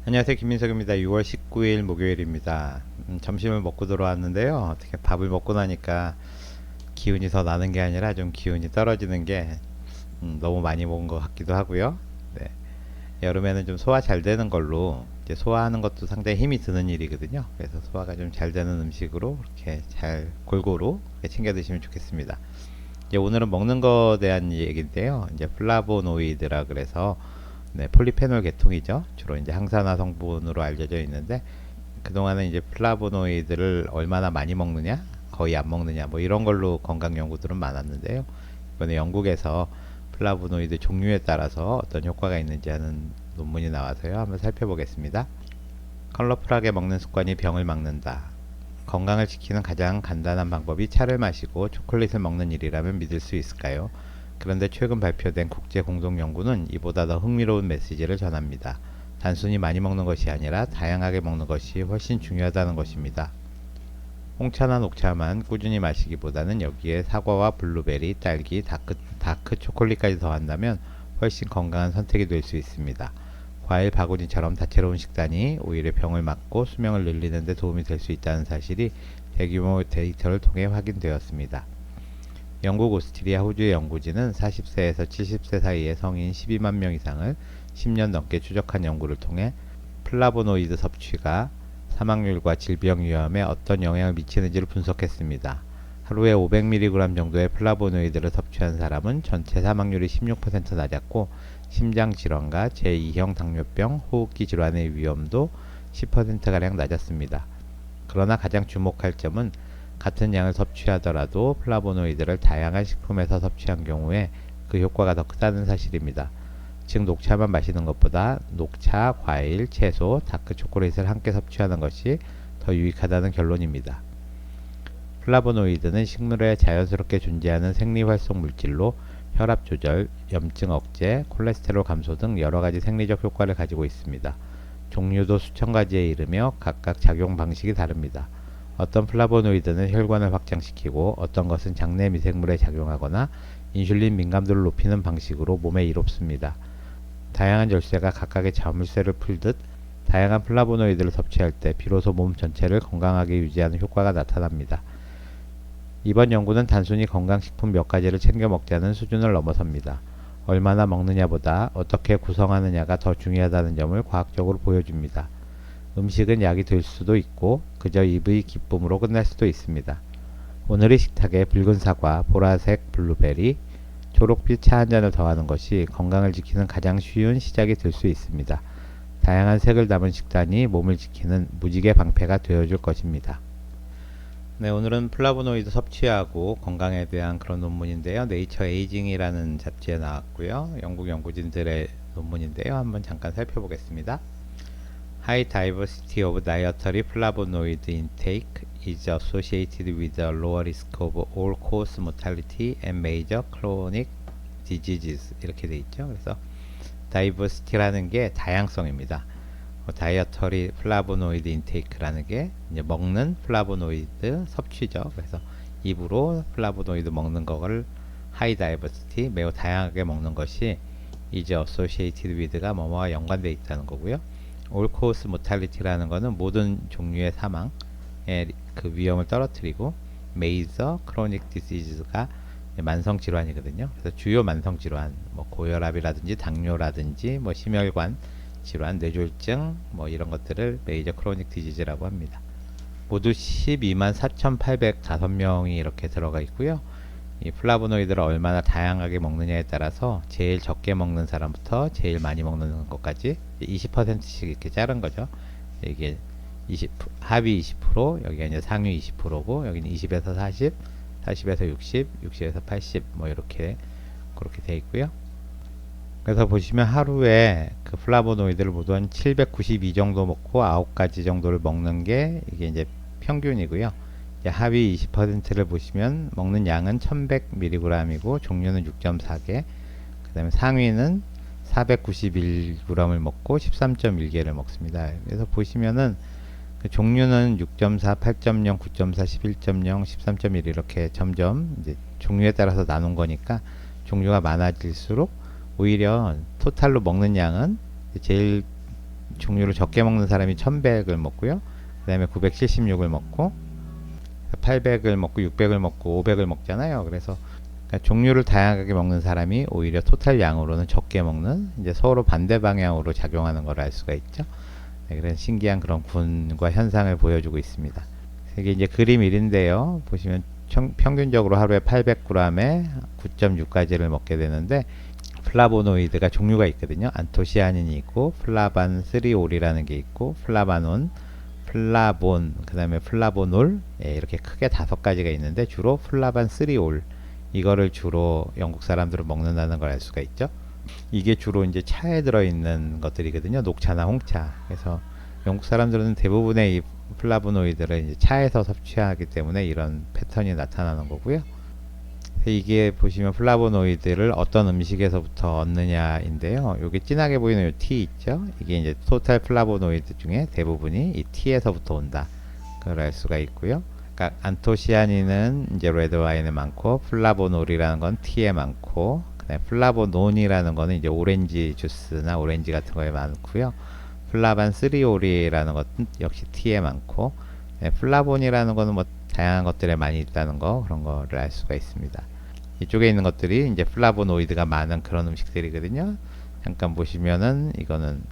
안녕하세요, 김민석입니다. 6월 19일 목요일입니다. 점심을 먹고 들어왔는데요. 어떻게 밥을 먹고 나니까 기운이 더 나는 게 아니라 좀 기운이 떨어지는 게 너무 많이 먹은 것 같기도 하고요. 네, 여름에는 좀 소화 잘 되는 걸로 이제 소화하는 것도 상당히 힘이 드는 일이거든요. 그래서 소화가 좀 잘 되는 음식으로 이렇게 잘 골고루 이렇게 챙겨 드시면 좋겠습니다. 이제 오늘은 먹는 거에 대한 얘기인데요. 이제 플라보노이드라 그래서 폴리페놀 계통이죠. 주로 이제 항산화 성분으로 알려져 있는데 그동안은 이제 플라보노이드를 얼마나 많이 먹느냐, 거의 안 먹느냐, 뭐 이런 걸로 건강 연구들은 많았는데요. 이번에 영국에서 플라보노이드 종류에 따라서 어떤 효과가 있는지 하는 논문이 나와서요. 한번 살펴보겠습니다. 컬러풀하게 먹는 습관이 병을 막는다. 건강을 지키는 가장 간단한 방법이 차를 마시고 초콜릿을 먹는 일이라면 믿을 수 있을까요? 그런데 최근 발표된 국제 공동 연구는 이보다 더 흥미로운 메시지를 전합니다. 단순히 많이 먹는 것이 아니라 다양하게 먹는 것이 훨씬 중요하다는 것입니다. 홍차나 녹차만 꾸준히 마시기보다는 여기에 사과와 블루베리, 딸기, 다크 초콜릿까지 더한다면 훨씬 건강한 선택이 될 수 있습니다. 과일 바구니처럼 다채로운 식단이 오히려 병을 막고 수명을 늘리는 데 도움이 될 수 있다는 사실이 대규모 데이터를 통해 확인되었습니다. 영국, 오스트리아, 호주의 연구진은 40세에서 70세 사이의 성인 12만 명 이상을 10년 넘게 추적한 연구를 통해 플라보노이드 섭취가 사망률과 질병 위험에 어떤 영향을 미치는지를 분석했습니다. 하루에 500mg 정도의 플라보노이드를 섭취한 사람은 전체 사망률이 16% 낮았고 심장질환과 제2형 당뇨병, 호흡기 질환의 위험도 10%가량 낮았습니다. 그러나 가장 주목할 점은 같은 양을 섭취하더라도 플라보노이드를 다양한 식품에서 섭취한 경우에 그 효과가 더 크다는 사실입니다. 즉 녹차만 마시는 것보다 녹차, 과일, 채소, 다크 초콜릿을 함께 섭취하는 것이 더 유익하다는 결론입니다. 플라보노이드는 식물에 자연스럽게 존재하는 생리활성 물질로 혈압 조절, 염증 억제, 콜레스테롤 감소 등 여러가지 생리적 효과를 가지고 있습니다. 종류도 수천 가지에 이르며 각각 작용 방식이 다릅니다. 어떤 플라보노이드는 혈관을 확장시키고 어떤 것은 장내 미생물에 작용하거나 인슐린 민감도를 높이는 방식으로 몸에 이롭습니다. 다양한 열쇠가 각각의 자물쇠를 풀듯 다양한 플라보노이드를 섭취할 때 비로소 몸 전체를 건강하게 유지하는 효과가 나타납니다. 이번 연구는 단순히 건강식품 몇 가지를 챙겨 먹자는 수준을 넘어섭니다. 얼마나 먹느냐보다 어떻게 구성하느냐가 더 중요하다는 점을 과학적으로 보여줍니다. 음식은 약이 될 수도 있고 그저 입의 기쁨으로 끝날 수도 있습니다. 오늘의 식탁에 붉은 사과, 보라색 블루베리, 초록빛 차 한 잔을 더하는 것이 건강을 지키는 가장 쉬운 시작이 될 수 있습니다. 다양한 색을 담은 식단이 몸을 지키는 무지개 방패가 되어줄 것입니다. 네, 오늘은 플라보노이드 섭취하고 건강에 대한 그런 논문인데요. 네이처 에이징이라는 잡지에 나왔고요. 영국 연구진들의 논문인데요. 한번 잠깐 살펴보겠습니다. High diversity of dietary flavonoid intake is associated with a lower risk of all-cause mortality and major chronic diseases 이렇게 돼 있죠. 그래서 diversity라는 게 다양성입니다. 다이어터리 플라보노이드 인테이크라는 게 이제 먹는 플라보노이드 섭취죠. 그래서 입으로 플라보노이드 먹는 거를 하이 다이버시티 매우 다양하게 먹는 것이 is associated with가 뭐뭐와 연관되어 있다는 거고요. all cause mortality라는 거는 모든 종류의 사망의 그 위험을 떨어뜨리고 major chronic diseases가 만성 질환이거든요. 그래서 주요 만성 질환, 뭐 고혈압이라든지 당뇨라든지 뭐 심혈관 질환, 뇌졸중 뭐 이런 것들을 메이저 크로닉 디지즈라고 합니다. 모두 12만 4,805명이 이렇게 들어가 있고요. 이 플라보노이드를 얼마나 다양하게 먹느냐에 따라서 제일 적게 먹는 사람부터 제일 많이 먹는 것까지 20%씩 이렇게 자른 거죠. 이게 20, 하위 20%, 여기가 이제 상위 20%고 여기는 20에서 40, 40에서 60, 60에서 80 뭐 이렇게 그렇게 돼 있고요. 그래서 보시면 하루에 그 플라보노이드를 모두 한 792 정도 먹고 9가지 정도를 먹는 게 이게 이제 평균이고요. 이제 하위 20%를 보시면 먹는 양은 1100mg이고 종류는 6.4개. 그 다음에 상위는 491g을 먹고 13.1개를 먹습니다. 그래서 보시면은 그 종류는 6.4, 8.0, 9.4, 11.0, 13.1 이렇게 점점 이제 종류에 따라서 나눈 거니까 종류가 많아질수록 오히려 토탈로 먹는 양은 제일 종류를 적게 먹는 사람이 1100을 먹고요. 그 다음에 976을 먹고 800을 먹고 600을 먹고 500을 먹잖아요. 그래서 그러니까 종류를 다양하게 먹는 사람이 오히려 토탈 양으로는 적게 먹는, 이제 서로 반대 방향으로 작용하는 걸 알 수가 있죠. 네, 그런 신기한 그런 군과 현상을 보여주고 있습니다. 이게 이제 그림 1인데요. 보시면 평균적으로 하루에 800g에 9.6가지를 먹게 되는데, 플라보노이드가 종류가 있거든요. 안토시아닌이 있고 플라반 3올이라는 게 있고 플라바논, 플라본, 그 다음에 플라보놀, 예, 이렇게 크게 5가지가 있는데 주로 플라반 3올, 이거를 주로 영국 사람들은 먹는다는 걸 알 수가 있죠. 이게 주로 이제 차에 들어있는 것들이거든요. 녹차나 홍차. 그래서 영국 사람들은 대부분의 이 플라보노이드를 이제 차에서 섭취하기 때문에 이런 패턴이 나타나는 거고요. 이게 보시면 플라보노이드를 어떤 음식에서부터 얻느냐인데요. 여기 진하게 보이는 이 T 있죠? 이게 이제 토탈 플라보노이드 중에 대부분이 이 T에서부터 온다. 그걸 알 수가 있고요. 그러니까 안토시아닌은 이제 레드 와인에 많고, 플라보놀이라는 건 T에 많고, 그다음에 플라보논이라는 거는 이제 오렌지 주스나 오렌지 같은 거에 많고요. 플라반 3올이라는 것은 역시 T에 많고, 네, 플라본이라는 거는 뭐 다양한 것들에 많이 있다는 거, 그런 거를 알 수가 있습니다. 이쪽에 있는 것들이 이제 플라보노이드가 많은 그런 음식들이거든요. 잠깐 보시면은 이거는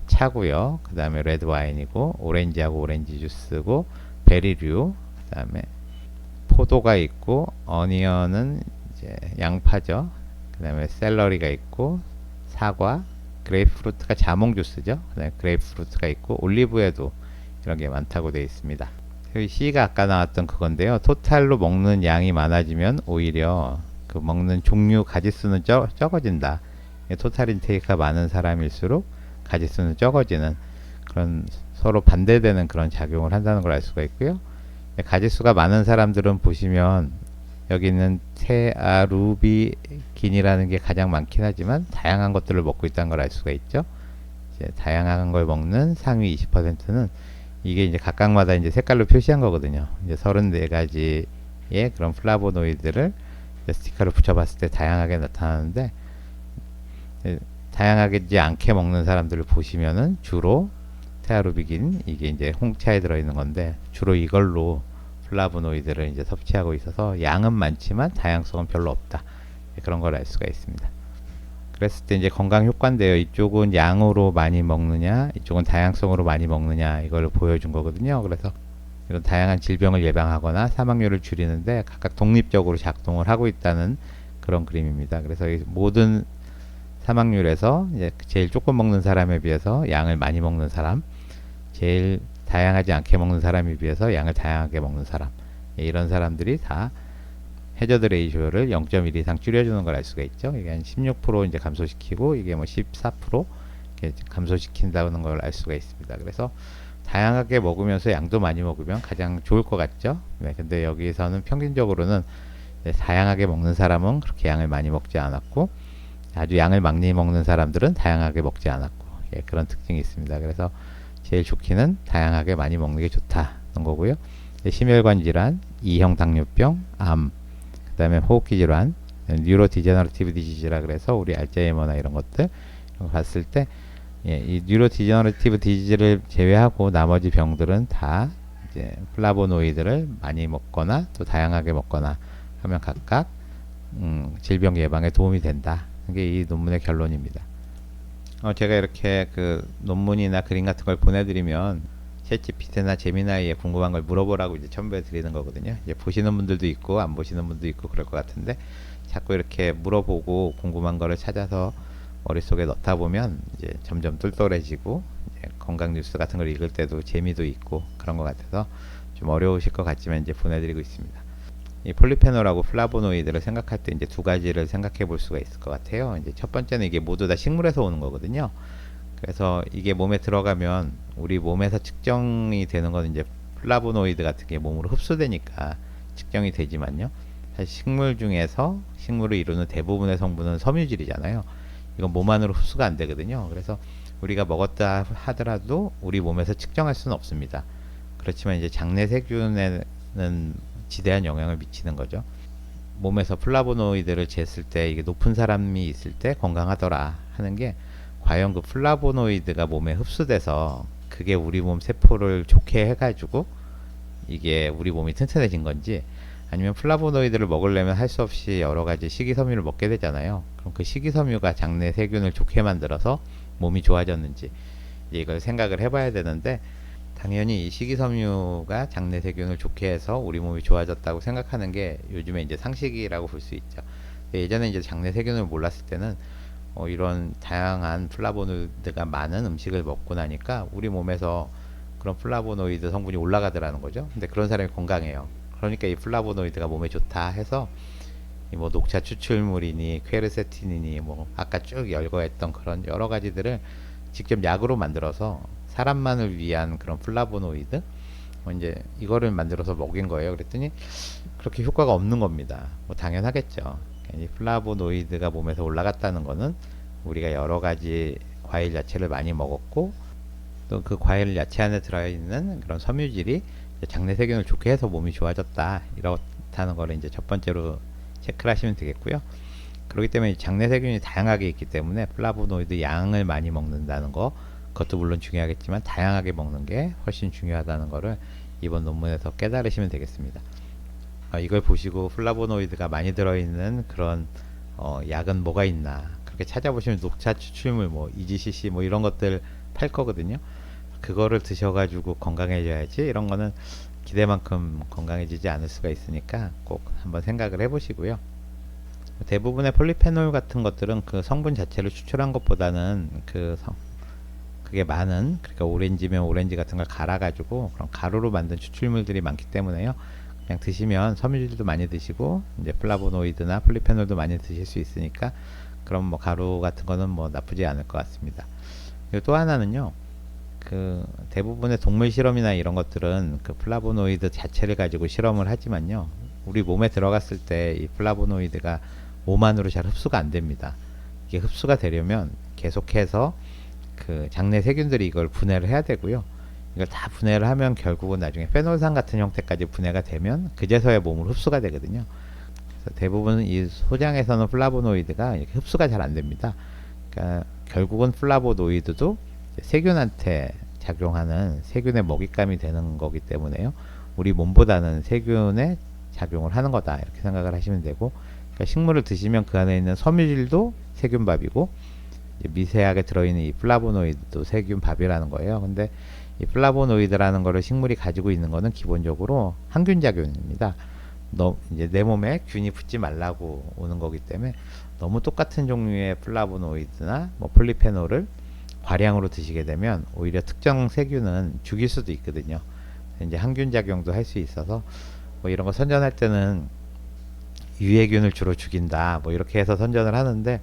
차고요. 그 다음에 레드 와인이고, 오렌지하고 오렌지 주스고, 베리류, 그 다음에 포도가 있고, 어니언은 이제 양파죠. 그 다음에 샐러리가 있고, 사과, 그레이프프루트가 자몽 주스죠. 그 다음에 그레이프프루트가 있고, 올리브에도 이런 게 많다고 되어 있습니다. 여기 C가 아까 나왔던 그건데요. 토탈로 먹는 양이 많아지면 오히려 그 먹는 종류 가지수는 적어진다. 토탈 인테이크가 많은 사람일수록 가지수는 적어지는, 그런 서로 반대되는 그런 작용을 한다는 걸 알 수가 있고요. 가지수가 많은 사람들은 보시면 여기 있는 테아루비긴이라는 게 가장 많긴 하지만 다양한 것들을 먹고 있다는 걸 알 수가 있죠. 이제 다양한 걸 먹는 상위 20%는 이게 이제 각각마다 이제 색깔로 표시한 거거든요. 이제 34가지의 그런 플라보노이드를 스티커를 붙여봤을 때 다양하게 나타나는데, 다양하지 않게 먹는 사람들을 보시면은 주로 테아루비긴, 이게 이제 홍차에 들어있는 건데 주로 이걸로 플라보노이드를 이제 섭취하고 있어서 양은 많지만 다양성은 별로 없다. 그런 걸 알 수가 있습니다. 그랬을 때 이제 건강 효과인데요. 이쪽은 양으로 많이 먹느냐, 이쪽은 다양성으로 많이 먹느냐, 이걸 보여준 거거든요. 그래서 이런 다양한 질병을 예방하거나 사망률을 줄이는데 각각 독립적으로 작동을 하고 있다는 그런 그림입니다. 그래서 이 모든 사망률에서 이제 제일 조금 먹는 사람에 비해서 양을 많이 먹는 사람, 제일 다양하지 않게 먹는 사람에 비해서 양을 다양하게 먹는 사람, 이런 사람들이 다 해저드 레이쇼를 0.1 이상 줄여주는 걸 알 수가 있죠. 이게 한 16% 이제 감소시키고, 이게 뭐 14% 이렇게 감소시킨다는 걸 알 수가 있습니다. 그래서 다양하게 먹으면서 양도 많이 먹으면 가장 좋을 것 같죠. 네, 근데 여기서는 평균적으로는 다양하게 먹는 사람은 그렇게 양을 많이 먹지 않았고, 아주 양을 많이 먹는 사람들은 다양하게 먹지 않았고, 예, 그런 특징이 있습니다. 그래서 제일 좋기는 다양하게 많이 먹는 게 좋다는 거고요. 심혈관 질환, 2형 당뇨병, 암, 그 다음에 호흡기 질환, 뉴로 디제너러티브 디지즈라 그래서 우리 알츠하이머나 이런 것들 봤을 때, 예, 이 뉴로 디제너러티브 디지즈를 제외하고 나머지 병들은 다 이제 플라보노이드를 많이 먹거나 또 다양하게 먹거나 하면 각각 질병 예방에 도움이 된다. 이게 이 논문의 결론입니다. 제가 이렇게 그 논문이나 그림 같은 걸 보내드리면 챗GPT나 제미나이에 궁금한 걸 물어보라고 이제 첨부해 드리는 거거든요. 이제 보시는 분들도 있고 안 보시는 분도 있고 그럴 것 같은데, 자꾸 이렇게 물어보고 궁금한 거를 찾아서 머릿속에 넣다 보면 이제 점점 똘똘해지고, 이제 건강 뉴스 같은 걸 읽을 때도 재미도 있고 그런 것 같아서 좀 어려우실 것 같지만 이제 보내드리고 있습니다. 이 폴리페놀하고 플라보노이드를 생각할 때 이제 두 가지를 생각해 볼 수가 있을 것 같아요. 이제 첫 번째는 이게 모두 다 식물에서 오는 거거든요. 그래서 이게 몸에 들어가면 우리 몸에서 측정이 되는 건 이제 플라보노이드 같은 게 몸으로 흡수되니까 측정이 되지만요. 사실 식물 중에서 식물을 이루는 대부분의 성분은 섬유질이잖아요. 이건 몸 안으로 흡수가 안 되거든요. 그래서 우리가 먹었다 하더라도 우리 몸에서 측정할 수는 없습니다. 그렇지만 이제 장내 세균에는 지대한 영향을 미치는 거죠. 몸에서 플라보노이드를 쟀을 때 이게 높은 사람이 있을 때 건강하더라 하는 게 과연 그 플라보노이드가 몸에 흡수돼서 그게 우리 몸 세포를 좋게 해가지고 이게 우리 몸이 튼튼해진 건지, 아니면 플라보노이드를 먹으려면 할 수 없이 여러 가지 식이섬유를 먹게 되잖아요. 그럼 그 식이섬유가 장내 세균을 좋게 만들어서 몸이 좋아졌는지 이제 이걸 생각을 해봐야 되는데, 당연히 이 식이섬유가 장내 세균을 좋게 해서 우리 몸이 좋아졌다고 생각하는 게 요즘에 이제 상식이라고 볼 수 있죠. 예전에 이제 장내 세균을 몰랐을 때는 이런 다양한 플라보노이드가 많은 음식을 먹고 나니까 우리 몸에서 그런 플라보노이드 성분이 올라가더라는 거죠. 근데 그런 사람이 건강해요. 그러니까 이 플라보노이드가 몸에 좋다 해서 뭐 녹차 추출물이니 퀘르세틴이니 뭐 아까 쭉 열거했던 그런 여러 가지들을 직접 약으로 만들어서 사람만을 위한 그런 플라보노이드 이제 이거를 만들어서 먹인 거예요. 그랬더니 그렇게 효과가 없는 겁니다. 뭐 당연하겠죠. 이 플라보노이드가 몸에서 올라갔다는 거는 우리가 여러 가지 과일 야채를 많이 먹었고, 또 그 과일 야채 안에 들어있는 그런 섬유질이 장내 세균을 좋게 해서 몸이 좋아졌다, 이렇다는 거를 이제 첫 번째로 체크를 하시면 되겠고요. 그렇기 때문에 장내 세균이 다양하게 있기 때문에 플라보노이드 양을 많이 먹는다는 거, 그것도 물론 중요하겠지만 다양하게 먹는 게 훨씬 중요하다는 거를 이번 논문에서 깨달으시면 되겠습니다. 이걸 보시고 플라보노이드가 많이 들어있는 그런 약은 뭐가 있나 그렇게 찾아보시면 녹차 추출물 뭐 EGCC 뭐 이런 것들 팔 거거든요. 그거를 드셔가지고 건강해져야지, 이런 거는 기대만큼 건강해지지 않을 수가 있으니까 꼭 한번 생각을 해보시고요. 대부분의 폴리페놀 같은 것들은 그 성분 자체를 추출한 것보다는 그게 많은, 그러니까 오렌지면 오렌지 같은 걸 갈아가지고 그런 가루로 만든 추출물들이 많기 때문에요. 그냥 드시면 섬유질도 많이 드시고 이제 플라보노이드나 폴리페놀도 많이 드실 수 있으니까 그럼 뭐 가루 같은 거는 뭐 나쁘지 않을 것 같습니다. 그리고 또 하나는요, 그 대부분의 동물 실험이나 이런 것들은 그 플라보노이드 자체를 가지고 실험을 하지만요, 우리 몸에 들어갔을 때 이 플라보노이드가 몸 안으로 잘 흡수가 안 됩니다. 이게 흡수가 되려면 계속해서 그 장내 세균들이 이걸 분해를 해야 되고요. 이걸 다 분해를 하면 결국은 나중에 페놀산 같은 형태까지 분해가 되면 그제서야 몸으로 흡수가 되거든요. 그래서 대부분 이 소장에서는 플라보노이드가 이렇게 흡수가 잘 안 됩니다. 그러니까 결국은 플라보노이드도 세균한테 작용하는 세균의 먹잇감이 되는 거기 때문에요. 우리 몸보다는 세균에 작용을 하는 거다, 이렇게 생각을 하시면 되고, 그러니까 식물을 드시면 그 안에 있는 섬유질도 세균밥이고 미세하게 들어있는 이 플라보노이드도 세균밥이라는 거예요. 근데 이 플라보노이드라는 거를 식물이 가지고 있는 거는 기본적으로 항균 작용입니다. 이제 내 몸에 균이 붙지 말라고 오는 거기 때문에 너무 똑같은 종류의 플라보노이드나 뭐 폴리페놀을 과량으로 드시게 되면 오히려 특정 세균은 죽일 수도 있거든요. 이제 항균 작용도 할 수 있어서 뭐 이런 거 선전할 때는 유해균을 주로 죽인다 뭐 이렇게 해서 선전을 하는데,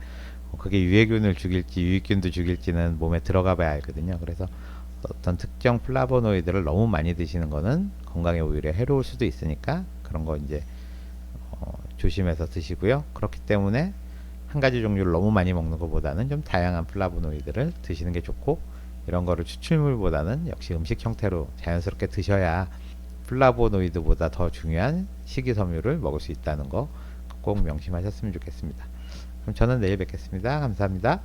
그게 유해균을 죽일지 유익균도 죽일지는 몸에 들어가 봐야 알거든요. 그래서 어떤 특정 플라보노이드를 너무 많이 드시는 거는 건강에 오히려 해로울 수도 있으니까 그런 거 이제 조심해서 드시고요. 그렇기 때문에 한 가지 종류를 너무 많이 먹는 것보다는 좀 다양한 플라보노이드를 드시는 게 좋고, 이런 거를 추출물보다는 역시 음식 형태로 자연스럽게 드셔야 플라보노이드보다 더 중요한 식이섬유를 먹을 수 있다는 거 꼭 명심하셨으면 좋겠습니다. 그럼 저는 내일 뵙겠습니다. 감사합니다.